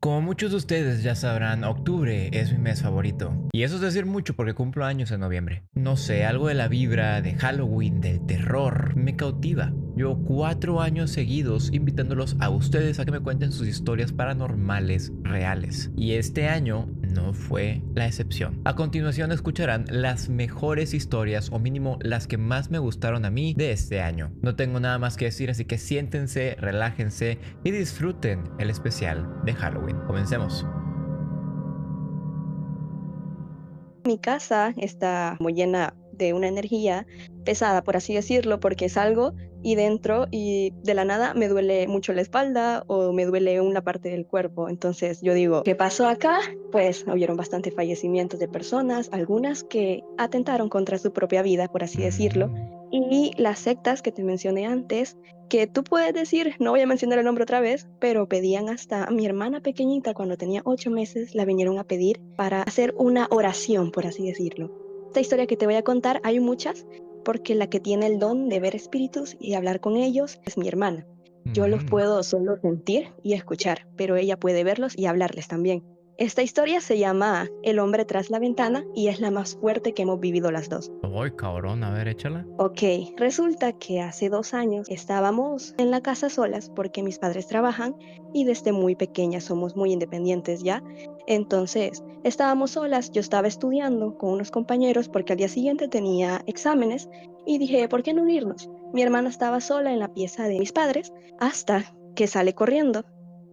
Como muchos de ustedes ya sabrán, octubre es mi mes favorito. Y eso es decir mucho porque cumplo años en noviembre. No sé, algo de la vibra, de Halloween, del terror, me cautiva. Llevo 4 años seguidos invitándolos a ustedes a que me cuenten sus historias paranormales reales. Y este año no fue la excepción. A continuación escucharán las mejores historias, o mínimo las que más me gustaron a mí de este año. No tengo nada más que decir, así que siéntense, relájense y disfruten el especial de Halloween. Comencemos. Mi casa está como llena de una energía pesada, por así decirlo, porque salgo y dentro y de la nada me duele mucho la espalda o me duele una parte del cuerpo. Entonces yo digo, ¿qué pasó acá? Pues hubieron bastantes fallecimientos de personas, algunas que atentaron contra su propia vida, por así decirlo, y las sectas que te mencioné antes, que tú puedes decir, no voy a mencionar el nombre otra vez, pero pedían hasta a mi hermana pequeñita cuando tenía 8 meses, la vinieron a pedir para hacer una oración, por así decirlo. Esta historia que te voy a contar, hay muchas, porque la que tiene el don de ver espíritus y hablar con ellos es mi hermana. Yo los Mm. puedo solo sentir y escuchar, pero ella puede verlos y hablarles también. Esta historia se llama El hombre tras la ventana y es la más fuerte que hemos vivido las dos. Ay, cabrón, a ver, échala. Ok, resulta que hace 2 años estábamos en la casa solas porque mis padres trabajan y desde muy pequeñas somos muy independientes ya. Entonces, estábamos solas, yo estaba estudiando con unos compañeros porque al día siguiente tenía exámenes y dije, ¿por qué no unirnos? Mi hermana estaba sola en la pieza de mis padres hasta que sale corriendo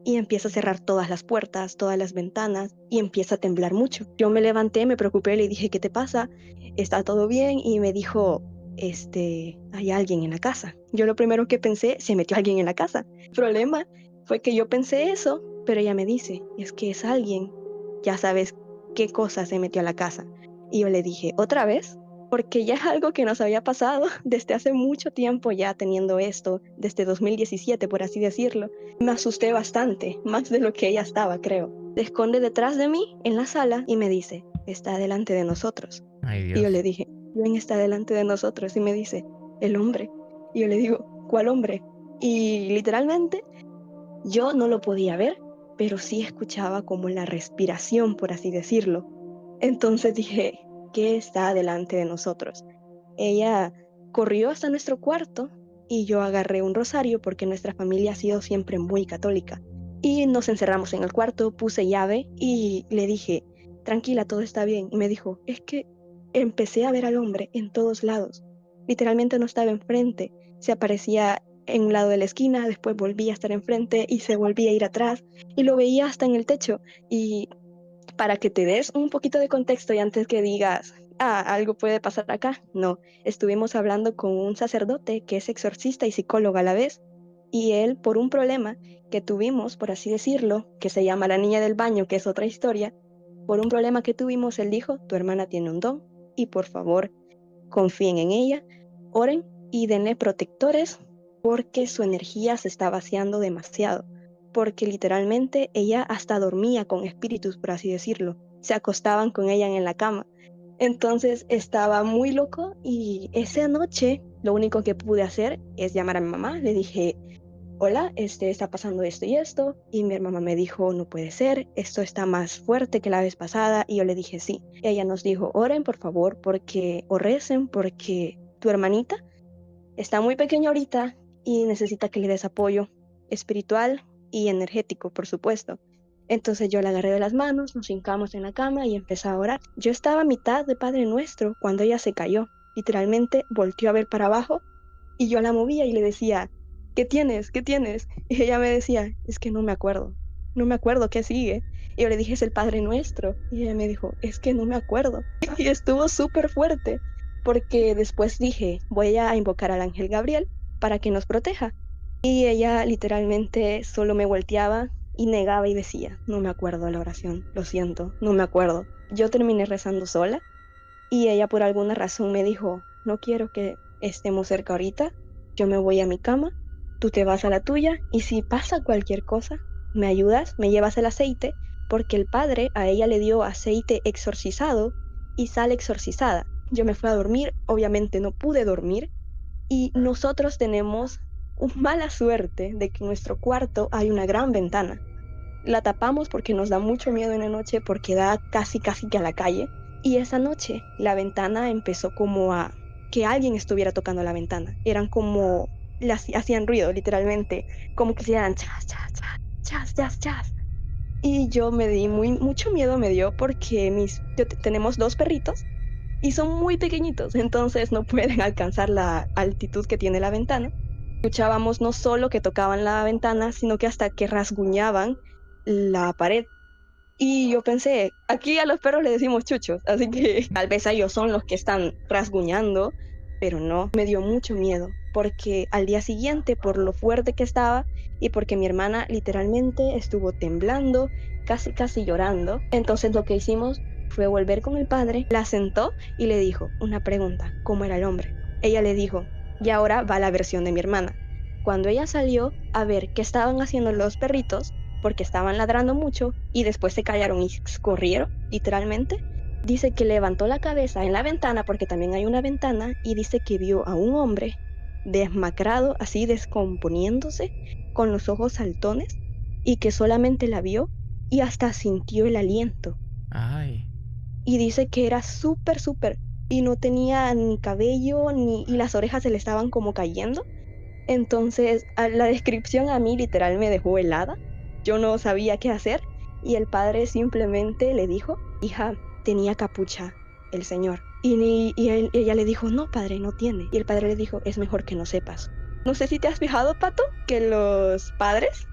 y empieza a cerrar todas las puertas, todas las ventanas y empieza a temblar mucho. Yo me levanté, me preocupé, le dije, ¿qué te pasa? ¿Está todo bien? Y me dijo, hay alguien en la casa. Yo lo primero que pensé, se metió alguien en la casa. El problema fue que yo pensé eso, pero ella me dice, es que es alguien, ya sabes qué cosa se metió a la casa. Y yo le dije, ¿otra vez? Porque ya es algo que nos había pasado desde hace mucho tiempo ya teniendo esto, desde 2017, por así decirlo. Me asusté bastante, más de lo que ella estaba, creo. Se esconde detrás de mí en la sala y me dice, está delante de nosotros. Ay, Y yo le Dios. dije, ¿quién está delante de nosotros? Y me dice, el hombre. Y yo le digo, ¿cuál hombre? Y literalmente yo no lo podía ver, pero sí escuchaba como la respiración, por así decirlo. Entonces dije, ¿qué está delante de nosotros? Ella corrió hasta nuestro cuarto y yo agarré un rosario porque nuestra familia ha sido siempre muy católica. Y nos encerramos en el cuarto, puse llave y le dije, tranquila, todo está bien. Y me dijo, es que empecé a ver al hombre en todos lados. Literalmente no estaba enfrente, se aparecía en un lado de la esquina, después volvía a estar enfrente y se volvía a ir atrás y lo veía hasta en el techo. Y para que te des un poquito de contexto y antes que digas, algo puede pasar acá, no, estuvimos hablando con un sacerdote que es exorcista y psicólogo a la vez, y él, por un problema que tuvimos, por así decirlo, que se llama la niña del baño, que es otra historia, por un problema que tuvimos, él dijo, tu hermana tiene un don, y por favor, confíen en ella, oren y denle protectores porque su energía se está vaciando demasiado, porque literalmente ella hasta dormía con espíritus, por así decirlo, se acostaban con ella en la cama. Entonces estaba muy loco y esa noche lo único que pude hacer es llamar a mi mamá, le dije, hola, está pasando esto y esto, y mi mamá me dijo, no puede ser, esto está más fuerte que la vez pasada, y yo le dije sí. Ella nos dijo, oren por favor, porque, o recen, porque tu hermanita está muy pequeña ahorita y necesita que le des apoyo espiritual y energético, por supuesto. Entonces yo la agarré de las manos, nos hincamos en la cama y empecé a orar. Yo estaba a mitad de Padre Nuestro cuando ella se cayó. Literalmente volteó a ver para abajo y yo la movía y le decía, ¿qué tienes? ¿Qué tienes? Y ella me decía, es que no me acuerdo. No me acuerdo qué sigue. Y yo le dije, es el Padre Nuestro. Y ella me dijo, es que no me acuerdo. Y estuvo súper fuerte porque después dije, voy a invocar al ángel Gabriel para que nos proteja. Y ella literalmente solo me volteaba y negaba y decía, no me acuerdo de la oración, lo siento, no me acuerdo. Yo terminé rezando sola y ella por alguna razón me dijo, no quiero que estemos cerca ahorita, yo me voy a mi cama, tú te vas a la tuya y si pasa cualquier cosa, me ayudas, me llevas el aceite, porque el padre a ella le dio aceite exorcizado y sal exorcizada. Yo me fui a dormir, obviamente no pude dormir y nosotros tenemos mala suerte de que en nuestro cuarto hay una gran ventana. la tapamos porque nos da mucho miedo en la noche porque da casi que a la calle. Y esa noche la ventana empezó como a que alguien estuviera tocando la ventana. Eran como, hacían ruido literalmente, como que hacían chas, chas, chas, chas, chas, chas. Y yo me di mucho miedo me dio porque tenemos 2 perritos y son muy pequeñitos, entonces no pueden alcanzar la altitud que tiene la ventana. Escuchábamos no solo que tocaban la ventana, sino que hasta que rasguñaban la pared. Y yo pensé, aquí a los perros le decimos chuchos, así que tal vez ellos son los que están rasguñando, pero no, me dio mucho miedo, porque al día siguiente, por lo fuerte que estaba y porque mi hermana literalmente estuvo temblando, casi llorando, entonces lo que hicimos fue volver con el padre, la sentó y le dijo una pregunta, ¿cómo era el hombre? Ella le dijo, y ahora va la versión de mi hermana. Cuando ella salió a ver qué estaban haciendo los perritos, porque estaban ladrando mucho y después se callaron y corrieron, literalmente. Dice que levantó la cabeza en la ventana, porque también hay una ventana, y dice que vio a un hombre desmacrado, así descomponiéndose, con los ojos saltones, y que solamente la vio y hasta sintió el aliento. Ay. Y dice que era súper, y no tenía ni cabello, y las orejas se le estaban como cayendo. Entonces, la descripción a mí literal me dejó helada. Yo no sabía qué hacer y el padre simplemente le dijo, hija, tenía capucha el señor. Ella le dijo, no, padre, no tiene. Y el padre le dijo, es mejor que no sepas. No sé si te has fijado, Pato, que los padres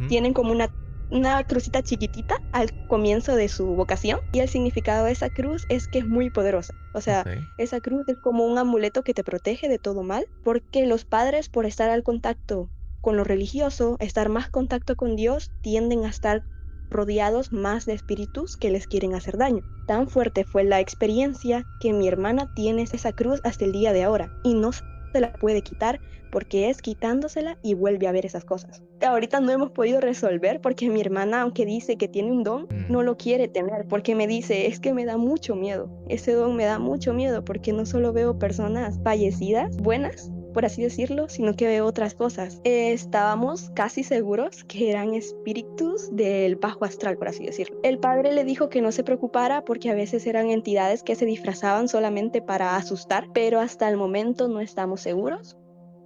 tienen como una crucita chiquitita al comienzo de su vocación y el significado de esa cruz es que es muy poderosa. O sea, Ok. esa cruz es como un amuleto que te protege de todo mal, porque los padres, por estar al contacto con lo religioso, estar más contacto con Dios, tienden a estar rodeados más de espíritus que les quieren hacer daño. Tan fuerte fue la experiencia que mi hermana tiene esa cruz hasta el día de ahora y no se la puede quitar porque es quitándosela y vuelve a ver esas cosas. Ahorita no hemos podido resolver porque mi hermana, aunque dice que tiene un don, no lo quiere tener porque me dice, es que me da mucho miedo. Ese don me da mucho miedo porque no solo veo personas fallecidas, buenas, por así decirlo, sino que veo otras cosas. Estábamos casi seguros que eran espíritus del bajo astral, por así decirlo. El padre le dijo que no se preocupara porque a veces eran entidades que se disfrazaban solamente para asustar, pero hasta el momento no estamos seguros.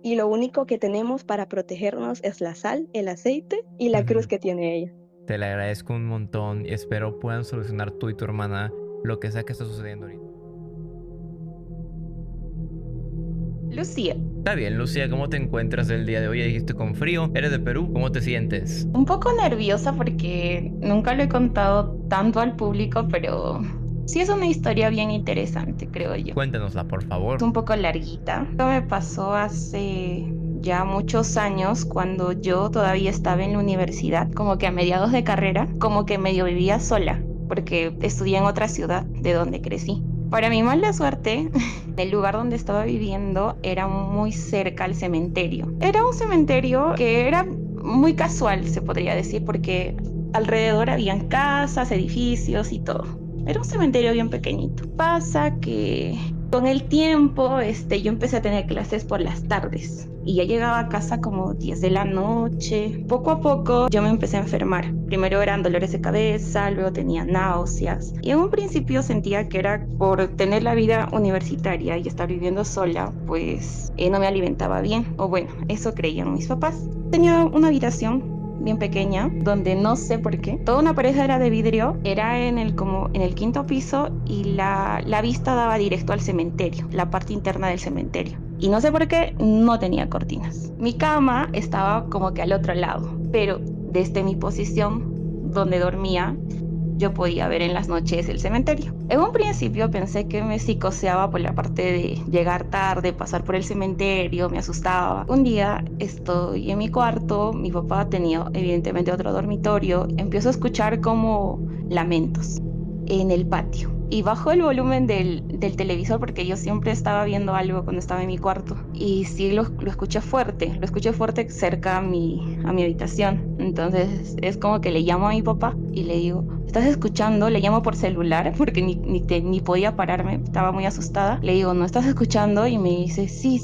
Y lo único que tenemos para protegernos es la sal, el aceite y la cruz que tiene ella. Te le agradezco un montón y espero puedan solucionar tú y tu hermana lo que sea que está sucediendo ahorita. Lucía, Está bien, Lucía, ¿cómo te encuentras el día de hoy? Ya dijiste con frío, eres de Perú, ¿cómo te sientes? un poco nerviosa porque nunca lo he contado tanto al público, pero sí es una historia bien interesante, creo yo. Cuéntanosla, por Es favor. un poco larguita. Esto me pasó hace ya muchos años cuando yo todavía estaba en la universidad, como que a mediados de carrera, como que medio vivía sola, porque estudié en otra ciudad de donde crecí. Para mi mala suerte, el lugar donde estaba viviendo era muy cerca al cementerio. Era un cementerio que era muy casual, se podría decir, porque alrededor habían casas, edificios y todo. Era un cementerio bien pequeñito. Pasa que con el tiempo, yo empecé a tener clases por las tardes y ya llegaba a casa como 10 de la noche. Poco a poco yo me empecé a enfermar. Primero eran dolores de cabeza, luego tenía náuseas. Y en un principio sentía que era por tener la vida universitaria y estar viviendo sola, pues no me alimentaba bien. O bueno, eso creían mis papás. Tenía una habitación bien pequeña, donde no sé por qué, toda una pared era de vidrio, era en el quinto piso y la vista daba directo al cementerio, la parte interna del cementerio. Y no sé por qué no tenía cortinas. Mi cama estaba como que al otro lado, pero desde mi posición donde dormía, yo podía ver en las noches el cementerio. En un principio pensé que me psicoseaba por la parte de llegar tarde, pasar por el cementerio, me asustaba. Un día estoy en mi cuarto, mi papá tenía evidentemente otro dormitorio, empiezo a escuchar como lamentos en el patio. y bajó el volumen del televisor porque yo siempre estaba viendo algo cuando estaba en mi cuarto. Y sí lo escuché fuerte cerca a mi habitación. Entonces es como que le llamo a mi papá y le digo, ¿estás escuchando? Le llamo por celular porque ni podía pararme, estaba muy asustada. Le digo, ¿no estás escuchando? Y me dice, sí.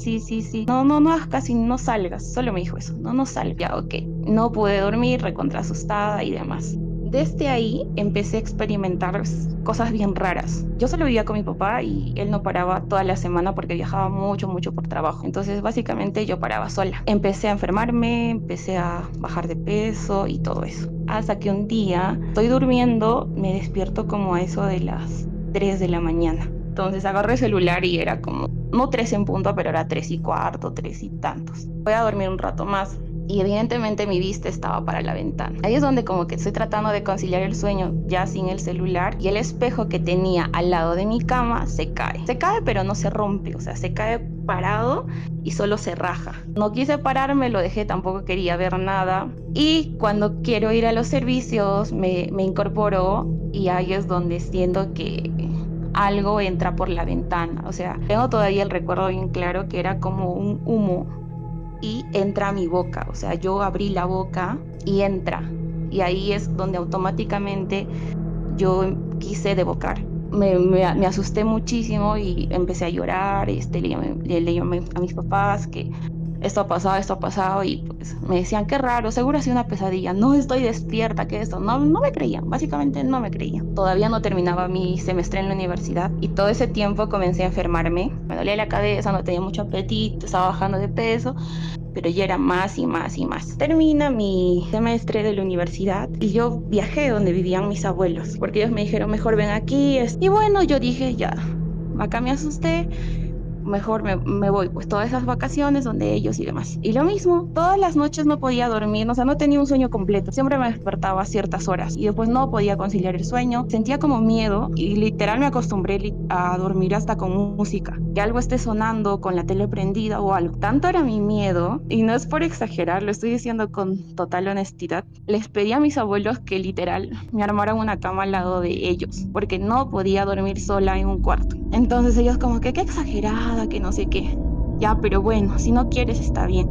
No hagas casi, no salgas. Solo me dijo eso, no salgas. Ya, ok. No pude dormir, recontra asustada y demás. Desde ahí empecé a experimentar cosas bien raras. Yo solo vivía con mi papá y él no paraba toda la semana porque viajaba mucho por trabajo. Entonces básicamente yo paraba sola. Empecé a enfermarme, empecé a bajar de peso y todo eso. Hasta que un día estoy durmiendo, me despierto como a eso de las 3 de la mañana. Entonces agarré el celular y era como, no 3 en punto, pero era 3:15, 3 y tantos. Voy a dormir un rato más. Y evidentemente mi vista estaba para la ventana. Ahí es donde como que estoy tratando de conciliar el sueño ya sin el celular, y el espejo que tenía al lado de mi cama se cae. Se cae pero no se rompe, o sea, se cae parado y solo se raja. No quise pararme, lo dejé, tampoco quería ver nada. Y cuando quiero ir a los servicios me incorporo y ahí es donde siento que algo entra por la ventana. O sea, tengo todavía el recuerdo bien claro que era como un humo y entra a mi boca. O sea, yo abrí la boca y entra. Y ahí es donde automáticamente yo quise devocar. Me asusté muchísimo y empecé a llorar. Le llamé a mis papás que esto ha pasado, y pues me decían, qué raro, seguro ha sido una pesadilla, no estoy despierta, que esto, no me creían, básicamente no me creían. Todavía no terminaba mi semestre en la universidad y todo ese tiempo comencé a enfermarme, me dolía la cabeza, no tenía mucho apetito, estaba bajando de peso, pero ya era más y más y más. Termina mi semestre de la universidad y yo viajé donde vivían mis abuelos, porque ellos me dijeron, mejor ven aquí. Y bueno, yo dije, ya, acá me asusté, mejor me voy, pues todas esas vacaciones donde ellos y demás. Y lo mismo, todas las noches no podía dormir, o sea, no tenía un sueño completo, siempre me despertaba a ciertas horas y después no podía conciliar el sueño, sentía como miedo y literal me acostumbré a dormir hasta con música, que algo esté sonando con la tele prendida o algo. Tanto era mi miedo, y no es por exagerar, lo estoy diciendo con total honestidad, les pedí a mis abuelos que literal me armaran una cama al lado de ellos, porque no podía dormir sola en un cuarto. Entonces ellos como que qué exagerada, que no sé qué. Ya, pero bueno, si no quieres está bien.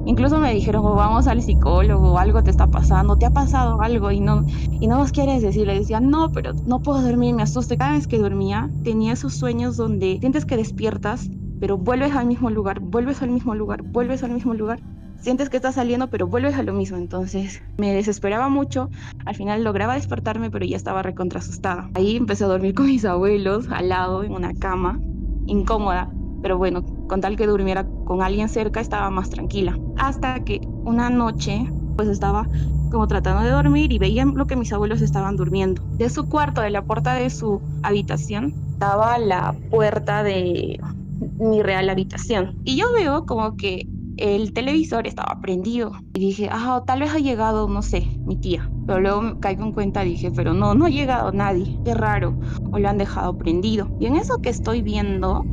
Incluso me dijeron, oh, vamos al psicólogo, algo te está pasando, te ha pasado algo y no nos quieres decir. Le decía, no, pero no puedo dormir, me asusto. Cada vez que dormía tenía esos sueños donde sientes que despiertas, pero vuelves al mismo lugar, vuelves al mismo lugar, vuelves al mismo lugar. Sientes que estás saliendo, pero vuelves a lo mismo. Entonces me desesperaba mucho. Al final lograba despertarme, pero ya estaba recontra asustada. Ahí empecé a dormir con mis abuelos al lado en una cama, incómoda, pero bueno, con tal que durmiera con alguien cerca estaba más tranquila. Hasta que una noche pues estaba como tratando de dormir y veía lo que mis abuelos estaban durmiendo. De su cuarto, de la puerta de su habitación, estaba la puerta de mi real habitación. Y yo veo como que el televisor estaba prendido y dije, tal vez ha llegado, no sé, mi tía. Pero luego me caigo en cuenta, dije, pero no ha llegado nadie, qué raro, o lo han dejado prendido. Y en eso que estoy viendo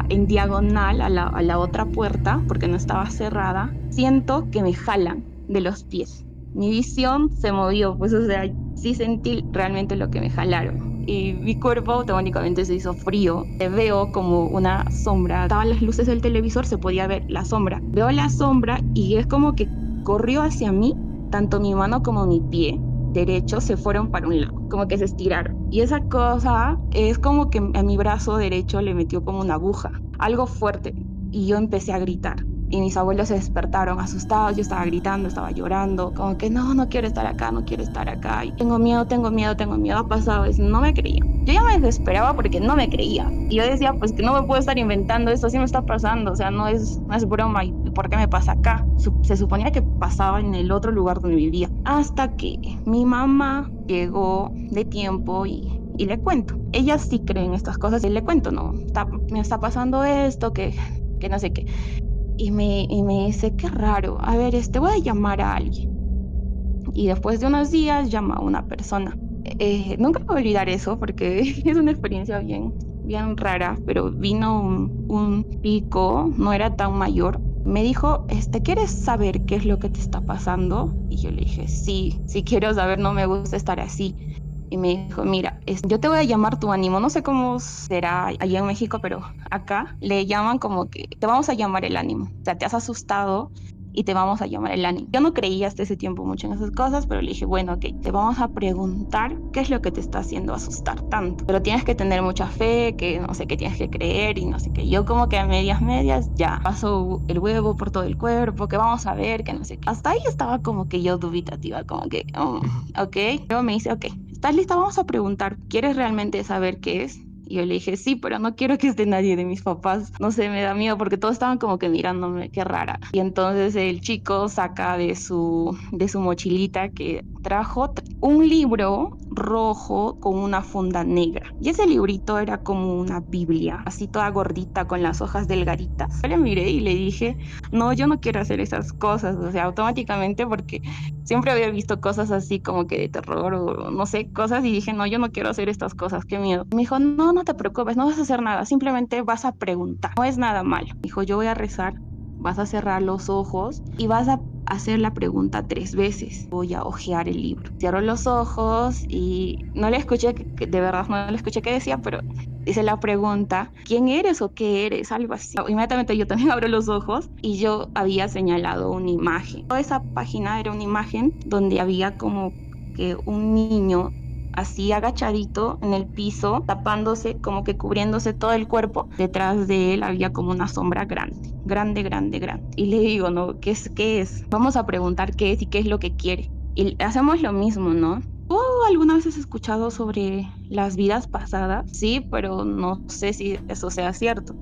en diagonal a la otra puerta, porque no estaba cerrada, siento que me jalan de los pies. Mi visión se movió, pues o sea, sí sentí realmente lo que me jalaron. Y mi cuerpo automáticamente se hizo frío. Veo como una sombra. Estaban las luces del televisor, se podía ver la sombra. Veo la sombra y es como que corrió hacia mí. Tanto mi mano como mi pie derecho se fueron para un lado, como que se estiraron. Y esa cosa es como que a mi brazo derecho le metió como una aguja, algo fuerte. Y yo empecé a gritar. Y mis abuelos se despertaron asustados, yo estaba gritando, estaba llorando, como que no quiero estar acá, no quiero estar acá. Y tengo miedo, ha pasado eso. No me creían. Yo ya me desesperaba porque no me creía. Y yo decía, pues que no me puedo estar inventando esto, sí me está pasando, o sea, no es broma. ¿Y por qué me pasa acá? Se suponía que pasaba en el otro lugar donde vivía. Hasta que mi mamá llegó de tiempo y le cuento. Ella sí cree en estas cosas y le cuento, no, me está pasando esto, que no sé qué. Y me dice, qué raro, a ver, voy a llamar a alguien. Y después de unos días llama a una persona. Nunca me voy a olvidar eso porque es una experiencia bien rara, pero vino un pico, no era tan mayor. Me dijo, ¿quieres saber qué es lo que te está pasando? Y yo le dije, sí quiero saber, no me gusta estar así. y me dijo, mira, yo te voy a llamar tu ánimo, no sé cómo será allá en México, pero acá le llaman como que te vamos a llamar el ánimo, o sea, te has asustado y te vamos a llamar el ánimo. Yo no creía hasta ese tiempo mucho en esas cosas, pero le dije, bueno, ok, te vamos a preguntar qué es lo que te está haciendo asustar tanto, pero tienes que tener mucha fe, que no sé qué tienes que creer y no sé qué. Yo como que a medias ya paso el huevo por todo el cuerpo, que vamos a ver, que no sé qué. Hasta ahí estaba como que yo dubitativa, como que, ok. Luego me dice, ok, ¿estás lista? Vamos a preguntar, ¿quieres realmente saber qué es? Y yo le dije, sí, pero no quiero que esté nadie de mis papás. No sé, me da miedo porque todos estaban como que mirándome, qué rara. Y entonces el chico saca de su mochilita que trajo un libro rojo con una funda negra. Y ese librito era como una Biblia, así toda gordita con las hojas delgaditas. Yo le miré y le dije, no, yo no quiero hacer esas cosas. O sea, automáticamente porque siempre había visto cosas así como que de terror o no sé, cosas y dije, no, yo no quiero hacer estas cosas, qué miedo. Me dijo, no, no te preocupes, no vas a hacer nada, simplemente vas a preguntar, no es nada malo. Me dijo, yo voy a rezar, vas a cerrar los ojos y vas a hacer la pregunta 3 veces. Voy a hojear el libro. Cierro los ojos y no le escuché, de verdad no le escuché qué decía, pero dice la pregunta, ¿quién eres o qué eres? Algo así. Inmediatamente yo también abro los ojos y yo había señalado una imagen. Toda esa página era una imagen donde había como que un niño así agachadito en el piso, tapándose, como que cubriéndose todo el cuerpo. Detrás de él había como una sombra grande, grande, grande, grande. Y le digo, ¿no? ¿Qué es? ¿Qué es? Vamos a preguntar qué es y qué es lo que quiere. Y hacemos lo mismo, ¿no? ¿Tú alguna vez has escuchado sobre las vidas pasadas? Sí, pero no sé si eso sea cierto.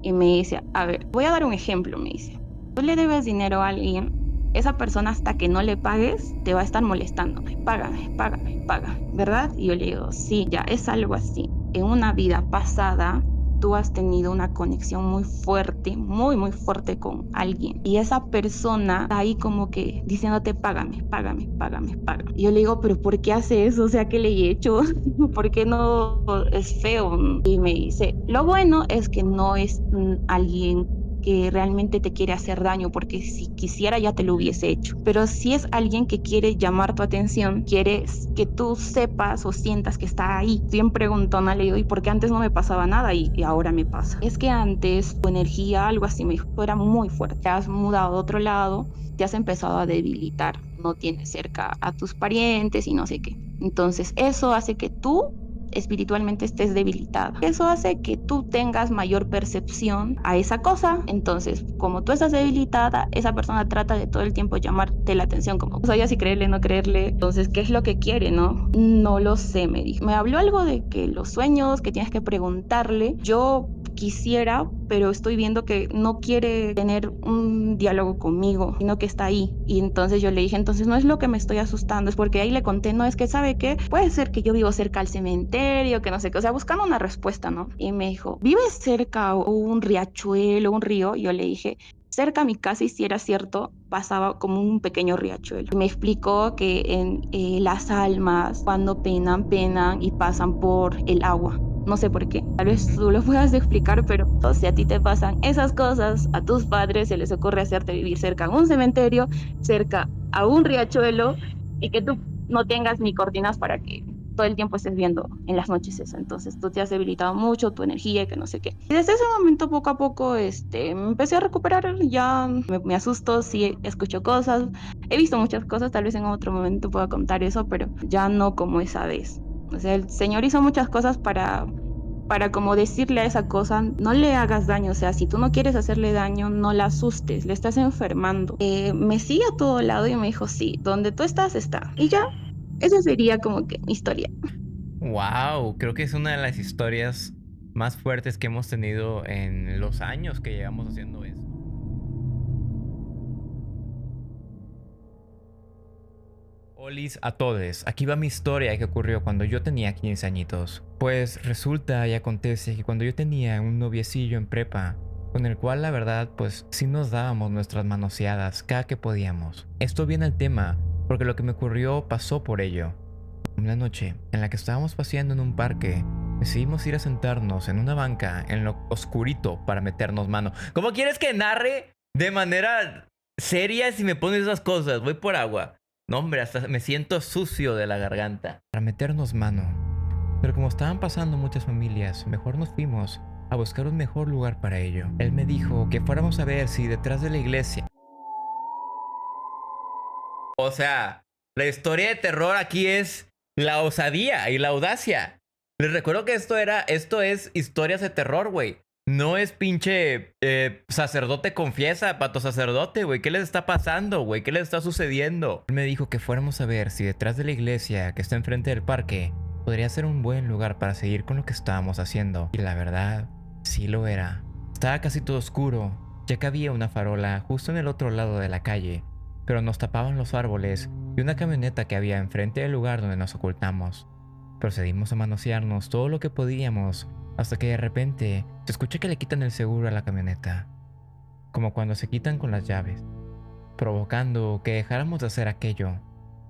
Y me dice, a ver, voy a dar un ejemplo, me dice. Tú le debes dinero a alguien, esa persona hasta que no le pagues te va a estar molestando. Págame, págame, págame, ¿verdad? Y yo le digo, sí, ya es algo así. En una vida pasada tú has tenido una conexión muy fuerte, muy, muy fuerte con alguien. Y esa persona está ahí como que diciéndote, págame, págame, págame, págame. Y yo le digo, pero ¿por qué hace eso? O sea, ¿qué le he hecho? ¿Por qué no es feo? Y me dice, lo bueno es que no es alguien que realmente te quiere hacer daño, porque si quisiera ya te lo hubiese hecho. Pero si es alguien que quiere llamar tu atención, quiere que tú sepas o sientas que está ahí. Bien preguntona, le digo, ¿y por qué antes no me pasaba nada y ahora me pasa? Es que antes tu energía, algo así me dijo, era muy fuerte. Te has mudado a otro lado, te has empezado a debilitar, no tienes cerca a tus parientes y no sé qué. Entonces eso hace que tú espiritualmente estés debilitada. Eso hace que tú tengas mayor percepción a esa cosa. Entonces, como tú estás debilitada, esa persona trata de todo el tiempo llamarte la atención, como, no sabía si creerle, no creerle. Entonces, ¿qué es lo que quiere, no? No lo sé, me dijo. Me habló algo de que los sueños, que tienes que preguntarle. Yo quisiera, pero estoy viendo que no quiere tener un diálogo conmigo, sino que está ahí. Y entonces yo le dije, entonces no es lo que me estoy asustando, es porque ahí le conté, no es que sabe qué, puede ser que yo vivo cerca al cementerio, que no sé qué, o sea, buscando una respuesta, ¿no? Y me dijo, ¿vives cerca un riachuelo, un río? Y yo le dije, cerca a mi casa, y si era cierto, pasaba como un pequeño riachuelo. Me explicó que las almas cuando penan, penan y pasan por el agua. No sé por qué. Tal vez tú lo puedas explicar, pero si a ti te pasan esas cosas, a tus padres se les ocurre hacerte vivir cerca a un cementerio, cerca a un riachuelo y que tú no tengas ni cortinas para que todo el tiempo estés viendo en las noches eso. Entonces tú te has debilitado mucho, tu energía y que no sé qué. Y desde ese momento poco a poco me empecé a recuperar, ya me asusto, sí escucho cosas, he visto muchas cosas, tal vez en otro momento pueda contar eso, pero ya no como esa vez. O sea, el Señor hizo muchas cosas para como decirle a esa cosa, no le hagas daño, o sea, si tú no quieres hacerle daño, no la asustes, le estás enfermando. Me sigue a todo lado y me dijo, sí, donde tú estás, está. Y ya, esa sería como que mi historia. Wow, creo que es una de las historias más fuertes que hemos tenido en los años que llevamos haciendo esto. Olis a todos, aquí va mi historia que ocurrió cuando yo tenía 15 añitos. Pues resulta y acontece que cuando yo tenía un noviecillo en prepa, con el cual la verdad pues sí nos dábamos nuestras manoseadas cada que podíamos. Esto viene al tema porque lo que me ocurrió pasó por ello. Una noche en la que estábamos paseando en un parque, decidimos ir a sentarnos en una banca en lo oscurito para meternos mano. ¿Cómo quieres que narre de manera seria si me pones esas cosas? Voy por agua. No, hombre, hasta me siento sucio de la garganta. Para meternos mano. Pero como estaban pasando muchas familias, mejor nos fuimos a buscar un mejor lugar para ello. Él me dijo que fuéramos a ver si detrás de la iglesia... O sea, la historia de terror aquí es la osadía y la audacia. Les recuerdo que esto es historias de terror, güey. No es pinche sacerdote confiesa, pato sacerdote, güey. ¿Qué les está pasando, güey? ¿Qué les está sucediendo? Él me dijo que fuéramos a ver si detrás de la iglesia que está enfrente del parque podría ser un buen lugar para seguir con lo que estábamos haciendo. Y la verdad, sí lo era. Estaba casi todo oscuro, ya que había una farola justo en el otro lado de la calle, pero nos tapaban los árboles y una camioneta que había enfrente del lugar donde nos ocultamos. Procedimos a manosearnos todo lo que podíamos, hasta que de repente se escucha que le quitan el seguro a la camioneta, como cuando se quitan con las llaves, provocando que dejáramos de hacer aquello.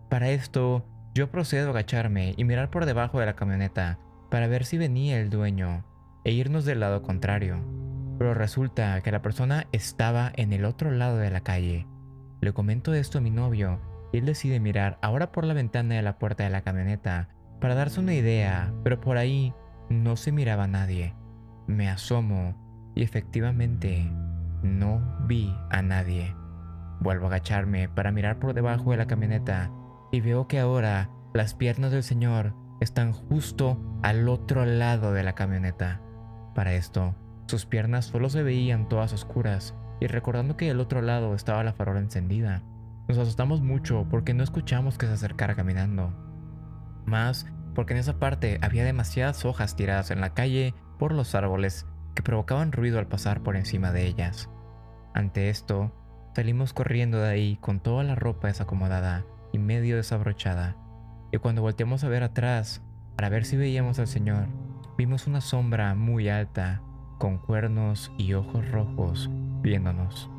Para esto, yo procedo a agacharme y mirar por debajo de la camioneta para ver si venía el dueño e irnos del lado contrario, pero resulta que la persona estaba en el otro lado de la calle. Le comento esto a mi novio y él decide mirar ahora por la ventana de la puerta de la camioneta para darse una idea, pero por ahí no se miraba a nadie. Me asomo y efectivamente no vi a nadie. Vuelvo a agacharme para mirar por debajo de la camioneta y veo que ahora las piernas del señor están justo al otro lado de la camioneta. Para esto, sus piernas solo se veían todas oscuras y recordando que del otro lado estaba la farola encendida, nos asustamos mucho porque no escuchamos que se acercara caminando. Más porque en esa parte había demasiadas hojas tiradas en la calle por los árboles que provocaban ruido al pasar por encima de ellas. Ante esto, salimos corriendo de ahí con toda la ropa desacomodada y medio desabrochada, y cuando volteamos a ver atrás para ver si veíamos al señor, vimos una sombra muy alta con cuernos y ojos rojos viéndonos,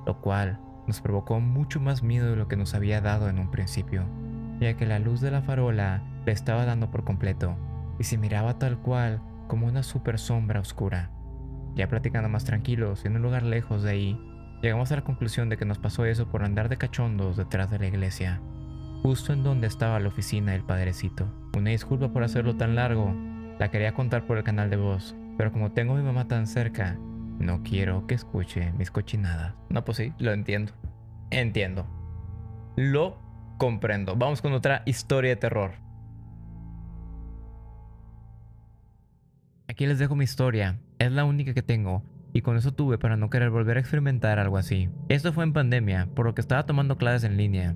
lo cual nos provocó mucho más miedo de lo que nos había dado en un principio, ya que la luz de la farola le estaba dando por completo y se miraba tal cual como una super sombra oscura. Ya platicando más tranquilos en un lugar lejos de ahí, llegamos a la conclusión de que nos pasó eso por andar de cachondos detrás de la iglesia, justo en donde estaba la oficina del padrecito. Una disculpa por hacerlo tan largo, la quería contar por el canal de voz, pero como tengo a mi mamá tan cerca, no quiero que escuche mis cochinadas. No, pues sí, lo entiendo. Entiendo. Lo comprendo. Vamos con otra historia de terror. Aquí les dejo mi historia. Es la única que tengo. Y con eso tuve para no querer volver a experimentar algo así. Esto fue en pandemia, por lo que estaba tomando clases en línea.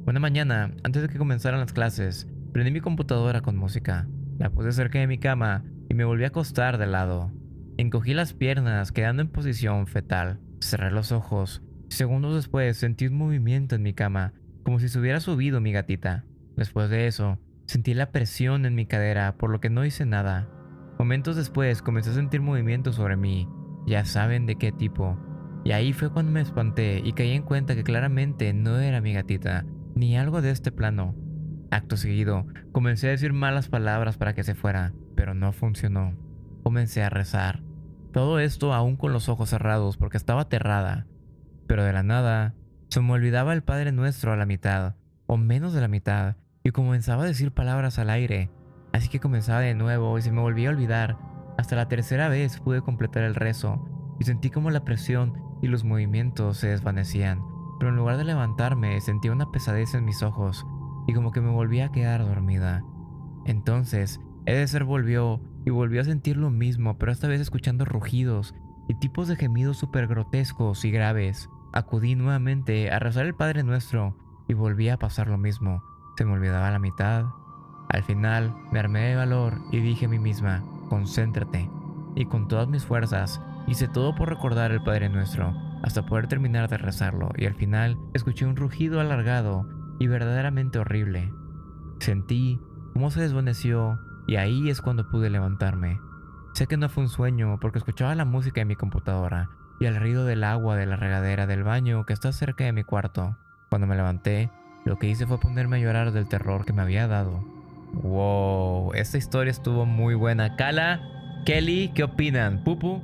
Una mañana, antes de que comenzaran las clases, prendí mi computadora con música. La puse cerca de mi cama y me volví a acostar de lado. Encogí las piernas, quedando en posición fetal. Cerré los ojos. Segundos después sentí un movimiento en mi cama, como si se hubiera subido mi gatita. Después de eso, sentí la presión en mi cadera, por lo que no hice nada. Momentos después comencé a sentir movimientos sobre mí. Ya saben de qué tipo. Y ahí fue cuando me espanté y caí en cuenta que claramente no era mi gatita, ni algo de este plano. Acto seguido, comencé a decir malas palabras para que se fuera, pero no funcionó. Comencé a rezar. Todo esto aún con los ojos cerrados porque estaba aterrada. Pero de la nada, se me olvidaba el Padre Nuestro a la mitad, o menos de la mitad, y comenzaba a decir palabras al aire. Así que comenzaba de nuevo y se me volvía a olvidar. Hasta la tercera vez pude completar el rezo, y sentí como la presión y los movimientos se desvanecían. Pero en lugar de levantarme, sentía una pesadez en mis ojos, y como que me volvía a quedar dormida. Entonces, ese ser volvió, y volvió a sentir lo mismo, pero esta vez escuchando rugidos y tipos de gemidos súper grotescos y graves. Acudí nuevamente a rezar el Padre Nuestro y volví a pasar lo mismo. Se me olvidaba la mitad. Al final me armé de valor y dije a mí misma, concéntrate. Y con todas mis fuerzas hice todo por recordar el Padre Nuestro hasta poder terminar de rezarlo, y al final escuché un rugido alargado y verdaderamente horrible. Sentí cómo se desvaneció y ahí es cuando pude levantarme. Sé que no fue un sueño porque escuchaba la música en mi computadora y el ruido del agua de la regadera del baño que está cerca de mi cuarto. Cuando me levanté, lo que hice fue ponerme a llorar del terror que me había dado. Wow, esta historia estuvo muy buena. Kala, Kelly, ¿qué opinan? Pupu.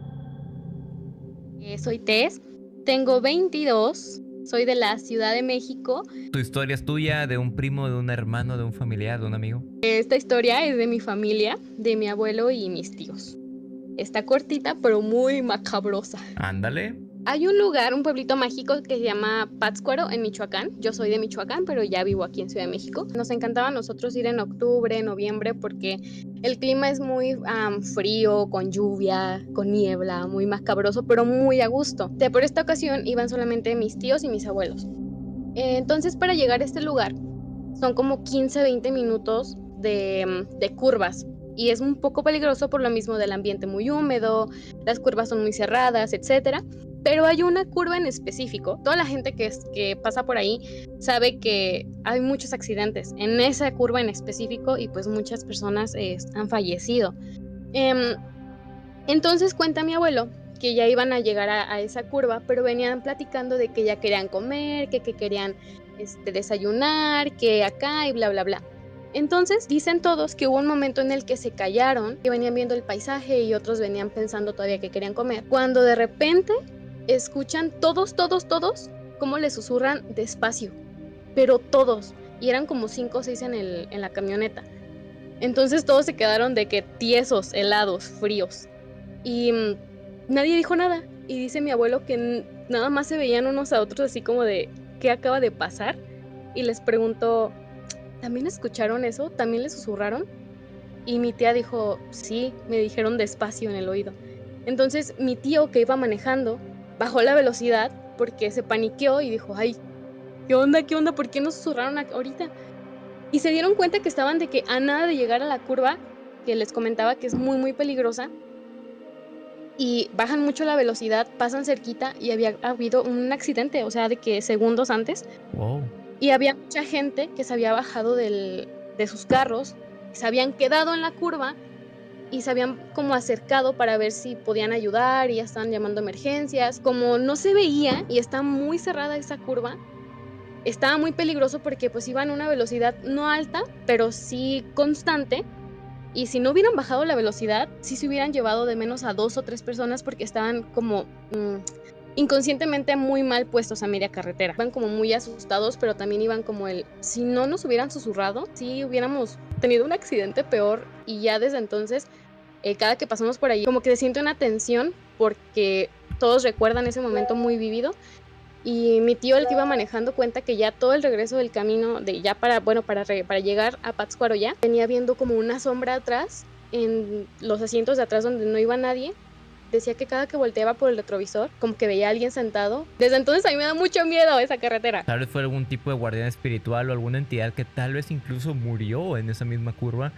Soy Tess, tengo 22 Soy de la Ciudad de México. ¿Tu historia es tuya, de un primo, de un hermano, de un familiar, de un amigo? Esta historia es de mi familia, de mi abuelo y mis tíos. Está cortita, pero muy macabrosa. Ándale. Hay un lugar, un pueblito mágico que se llama Pátzcuaro en Michoacán. Yo soy de Michoacán, pero ya vivo aquí en Ciudad de México. Nos encantaba a nosotros ir en octubre, noviembre, porque el clima es muy frío, con lluvia, con niebla, muy macabroso, pero muy a gusto. Por esta ocasión iban solamente mis tíos y mis abuelos. Entonces, para llegar a este lugar, son como 15, 20 minutos de curvas. Y es un poco peligroso por lo mismo del ambiente muy húmedo, las curvas son muy cerradas, etcétera. Pero hay una curva en específico. Toda la gente que pasa por ahí sabe que hay muchos accidentes en esa curva en específico y pues muchas personas han fallecido. Entonces cuenta mi abuelo que ya iban a llegar a esa curva, pero venían platicando de que ya querían comer, que querían desayunar, que acá y bla, bla, bla. Entonces dicen todos que hubo un momento en el que se callaron, que venían viendo el paisaje y otros venían pensando todavía que querían comer, cuando de repente escuchan todos cómo le susurran despacio, pero todos, y eran como 5 o 6 en la camioneta. Entonces todos se quedaron de que tiesos, helados, fríos, y nadie dijo nada. Y dice mi abuelo que nada más se veían unos a otros así como de ¿qué acaba de pasar? Y les preguntó, ¿también escucharon eso? ¿También les susurraron? Y mi tía dijo, sí, me dijeron despacio en el oído. Entonces mi tío, que iba manejando, bajó la velocidad porque se paniqueó y dijo, ay, ¿qué onda? ¿Por qué nos susurraron ahorita? Y se dieron cuenta que estaban de que a nada de llegar a la curva, que les comentaba que es muy, muy peligrosa, y bajan mucho la velocidad, pasan cerquita y había habido un accidente, o sea, de que segundos antes. Wow. Y había mucha gente que se había bajado de sus carros, se habían quedado en la curva y se habían como acercado para ver si podían ayudar y ya estaban llamando emergencias. Como no se veía y está muy cerrada esa curva, estaba muy peligroso porque pues iban a una velocidad no alta, pero sí constante. Y si no hubieran bajado la velocidad, sí se hubieran llevado de menos a 2 o 3 personas porque estaban como inconscientemente muy mal puestos a media carretera. Iban como muy asustados, pero también iban como si no nos hubieran susurrado, sí hubiéramos tenido un accidente peor. Y ya desde entonces, cada que pasamos por ahí, como que se siente una tensión porque todos recuerdan ese momento muy vívido. Y mi tío, el que iba manejando, cuenta que ya todo el regreso del camino para llegar a Pátzcuaro ya venía viendo como una sombra atrás en los asientos de atrás donde no iba nadie. Decía que cada que volteaba por el retrovisor como que veía a alguien sentado. Desde entonces a mí me da mucho miedo esa carretera. Tal vez fue algún tipo de guardián espiritual o alguna entidad que tal vez incluso murió en esa misma curva.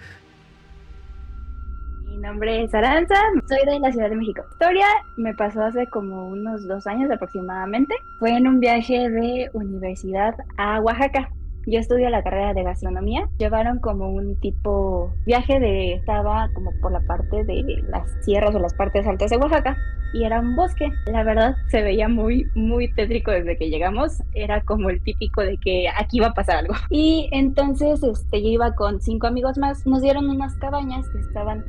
Mi nombre es Aranza, soy de la Ciudad de México. La historia me pasó hace como unos 2 años aproximadamente. Fue en un viaje de universidad a Oaxaca. Yo estudio la carrera de gastronomía. Llevaron como un tipo viaje estaba como por la parte de las sierras o las partes altas de Oaxaca y era un bosque. La verdad se veía muy, muy tétrico desde que llegamos. Era como el típico de que aquí va a pasar algo. Y entonces yo iba con 5 amigos más. Nos dieron unas cabañas que estaban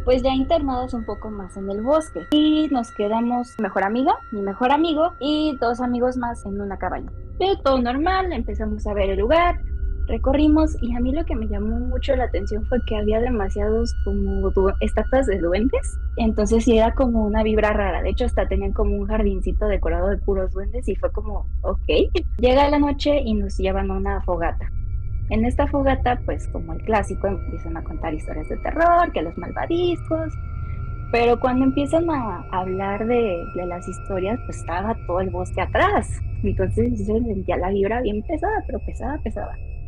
pues ya internadas un poco más en el bosque. Y nos quedamos mi mejor amigo y 2 amigos más en una cabaña. Pero todo normal, empezamos a ver el lugar, recorrimos y a mí lo que me llamó mucho la atención fue que había demasiados como estatuas de duendes. Entonces sí era como una vibra rara. De hecho hasta tenían como un jardincito decorado de puros duendes y fue como, ok. Llega la noche y nos llevan a una fogata. En esta fogata, pues como el clásico, empiezan a contar historias de terror, que los malvaviscos, pero cuando empiezan a hablar de las historias, pues estaba todo el bosque atrás. Entonces yo sentía la vibra bien pesada, pero pesada.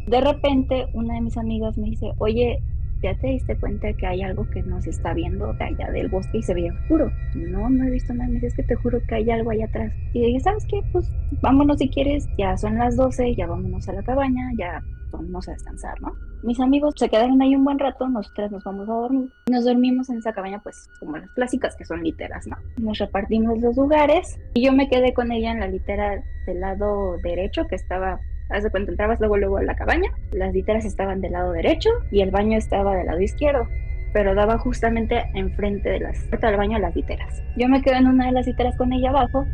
De repente, una de mis amigas me dice, oye, ¿ya te diste cuenta de que hay algo que nos está viendo de allá del bosque y se veía oscuro? No he visto nada. Me dice, es que te juro que hay algo allá atrás. Y dije, ¿sabes qué? Pues vámonos si quieres, ya son las 12, ya vámonos a la cabaña, ya vamos a descansar, ¿no? Mis amigos se quedaron ahí un buen rato, nosotras nos vamos a dormir. Nos dormimos en esa cabaña, pues como las clásicas que son literas, ¿no? Nos repartimos los lugares y yo me quedé con ella en la litera del lado derecho, que estaba, haz de cuenta, entrabas luego a la cabaña, las literas estaban del lado derecho y el baño estaba del lado izquierdo, pero daba justamente enfrente de la puerta del baño a las literas. Yo me quedé en una de las literas con ella abajo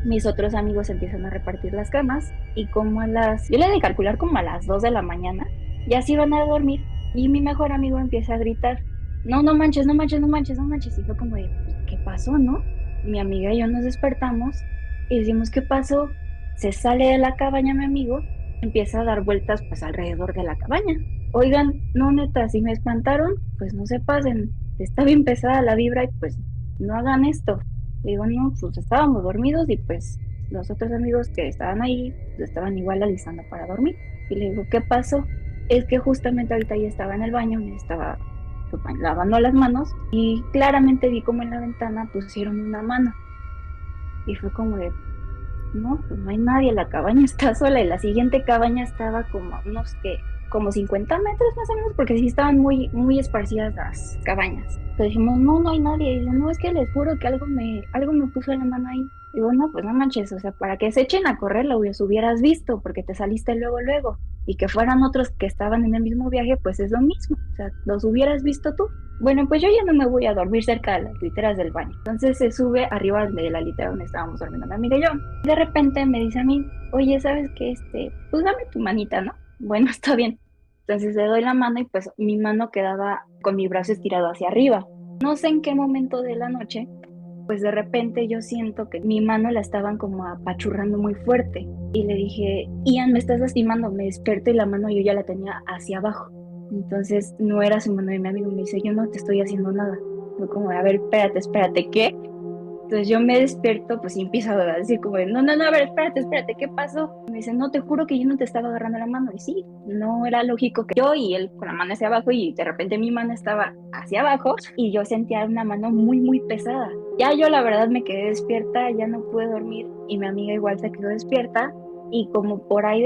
Mis otros amigos empiezan a repartir las camas y yo le de calcular como a las 2 de la mañana, ya se iban a dormir y mi mejor amigo empieza a gritar, no, no manches, no manches, no manches, no manches. Y fue como de, pues, ¿qué pasó, no? Mi amiga y yo nos despertamos y decimos, ¿qué pasó? Se sale de la cabaña mi amigo, empieza a dar vueltas pues alrededor de la cabaña. Oigan, no neta, si me espantaron, pues no se pasen, está bien pesada la vibra y pues no hagan esto. Le digo, no, pues estábamos dormidos y pues los otros amigos que estaban ahí pues, estaban igual alistando para dormir. Y le digo, ¿qué pasó? Es que justamente ahorita ya estaba en el baño, me estaba pues, lavando las manos y claramente vi como en la ventana pusieron una mano. Y fue como de, no, pues no hay nadie, la cabaña está sola y la siguiente cabaña estaba como a unos que como 50 metros más o menos, porque sí estaban muy, muy esparcidas las cabañas. Entonces dijimos, no, no hay nadie. Y dice, no, es que les juro que algo me puso la mano ahí. Digo, no, pues no manches, o sea, para que se echen a correr lo hubieras visto, porque te saliste luego, luego. Y que fueran otros que estaban en el mismo viaje, pues es lo mismo. O sea, los hubieras visto tú. Bueno, pues yo ya no me voy a dormir cerca de las literas del baño. Entonces se sube arriba de la litera donde estábamos durmiendo mi amiga y yo. Y de repente me dice a mí, oye, ¿sabes qué? Pues dame tu manita, ¿no? Bueno, está bien. Entonces le doy la mano y pues mi mano quedaba con mi brazo estirado hacia arriba. No sé en qué momento de la noche, pues de repente yo siento que mi mano la estaban como apachurrando muy fuerte. Y le dije, Ian, me estás lastimando. Me desperto y la mano yo ya la tenía hacia abajo. Entonces no era su mano de mi amigo. Me dice, yo no te estoy haciendo nada. Fue como, a ver, espérate, ¿qué? Entonces yo me despierto, pues y empiezo a decir como, no, a ver, espérate, ¿qué pasó? Me dice, no, te juro que yo no te estaba agarrando la mano. Y sí, no era lógico que yo y él con la mano hacia abajo y de repente mi mano estaba hacia abajo y yo sentía una mano muy, muy pesada. Ya yo la verdad me quedé despierta, ya no pude dormir y mi amiga igual se quedó despierta y como por ahí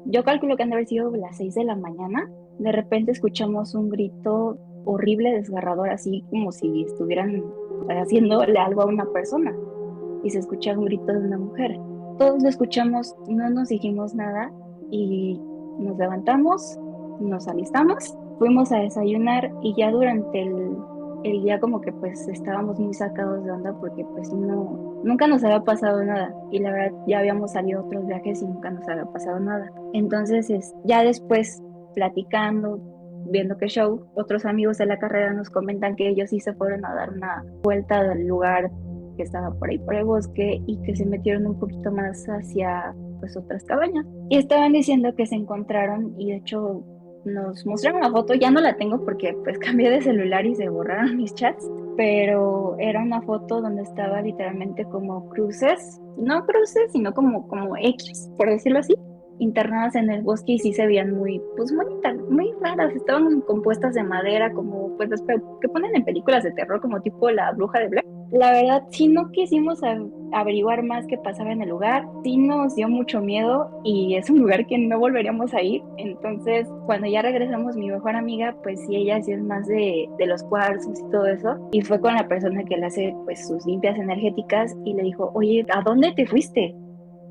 yo calculo que han de haber sido las 6 de la mañana, de repente escuchamos un grito horrible, desgarrador, así como si estuvieran haciéndole algo a una persona y se escucha un grito de una mujer. Todos lo escuchamos, no nos dijimos nada y nos levantamos, nos alistamos, fuimos a desayunar y ya durante el día como que pues estábamos muy sacados de onda porque pues nunca nos había pasado nada y la verdad ya habíamos salido a otros viajes y nunca nos había pasado nada. Entonces ya después platicando, viendo qué show, otros amigos de la carrera nos comentan que ellos sí se fueron a dar una vuelta al lugar que estaba por ahí por el bosque y que se metieron un poquito más hacia pues otras cabañas y estaban diciendo que se encontraron y de hecho nos mostraron una foto, ya no la tengo porque pues cambié de celular y se borraron mis chats, pero era una foto donde estaba literalmente como cruces, no cruces, sino como X, por decirlo así, internadas en el bosque y sí se veían muy, pues bonitas, muy raras, estaban compuestas de madera, como pues las que ponen en películas de terror, como tipo La Bruja de Blair. La verdad, sí no quisimos averiguar más qué pasaba en el lugar, sí nos dio mucho miedo y es un lugar que no volveríamos a ir. Entonces, cuando ya regresamos, mi mejor amiga, pues sí, ella sí es más de los cuarzos y todo eso, y fue con la persona que le hace pues sus limpias energéticas y le dijo, oye, ¿a dónde te fuiste?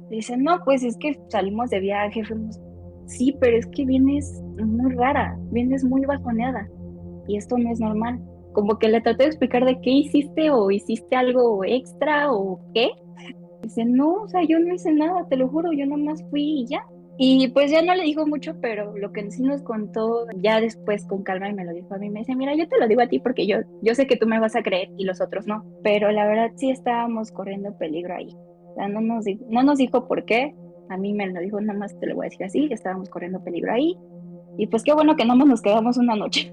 Dice, no, pues es que salimos de viaje, fuimos, sí, pero es que vienes muy rara, vienes muy bajoneada y esto no es normal. Como que le traté de explicar de qué hiciste o hiciste algo extra o qué. Dice, no, o sea, yo no hice nada, te lo juro, yo nomás fui y ya. Y pues ya no le dijo mucho, pero lo que sí nos contó ya después con calma y me lo dijo a mí, me dice, mira, yo te lo digo a ti porque yo sé que tú me vas a creer y los otros no, pero la verdad sí estábamos corriendo peligro ahí. O sea, no nos dijo por qué, a mí me lo dijo, nada más te lo voy a decir así, que estábamos corriendo peligro ahí. Y pues qué bueno que nada más nos quedamos una noche.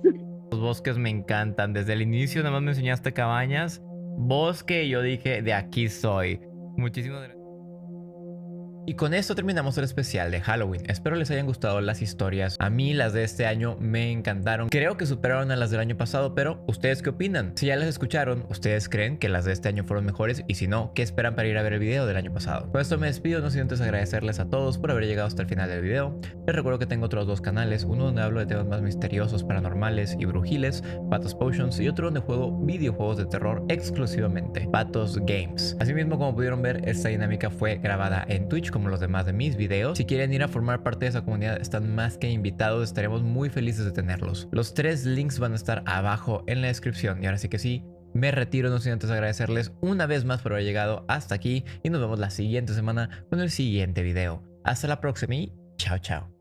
Los bosques me encantan. Desde el inicio nada más me enseñaste cabañas, bosque y yo dije, de aquí soy. Muchísimas gracias. Y con esto terminamos el especial de Halloween. Espero les hayan gustado las historias. A mí las de este año me encantaron. Creo que superaron a las del año pasado, pero ¿ustedes qué opinan? Si ya las escucharon, ¿ustedes creen que las de este año fueron mejores? Y si no, ¿qué esperan para ir a ver el video del año pasado? Con esto me despido, no sin antes agradecerles a todos por haber llegado hasta el final del video. Les recuerdo que tengo otros dos canales, uno donde hablo de temas más misteriosos, paranormales y brujiles, Patos Potions, y otro donde juego videojuegos de terror exclusivamente, Patos Games. Asimismo, como pudieron ver, esta dinámica fue grabada en Twitch como los demás de mis videos. Si quieren ir a formar parte de esa comunidad, están más que invitados, estaremos muy felices de tenerlos. Los 3 links van a estar abajo en la descripción. Y ahora sí que sí, Me retiro, no sin antes agradecerles una vez más por haber llegado hasta aquí y nos vemos la siguiente semana con el siguiente video. Hasta la próxima y chao chao.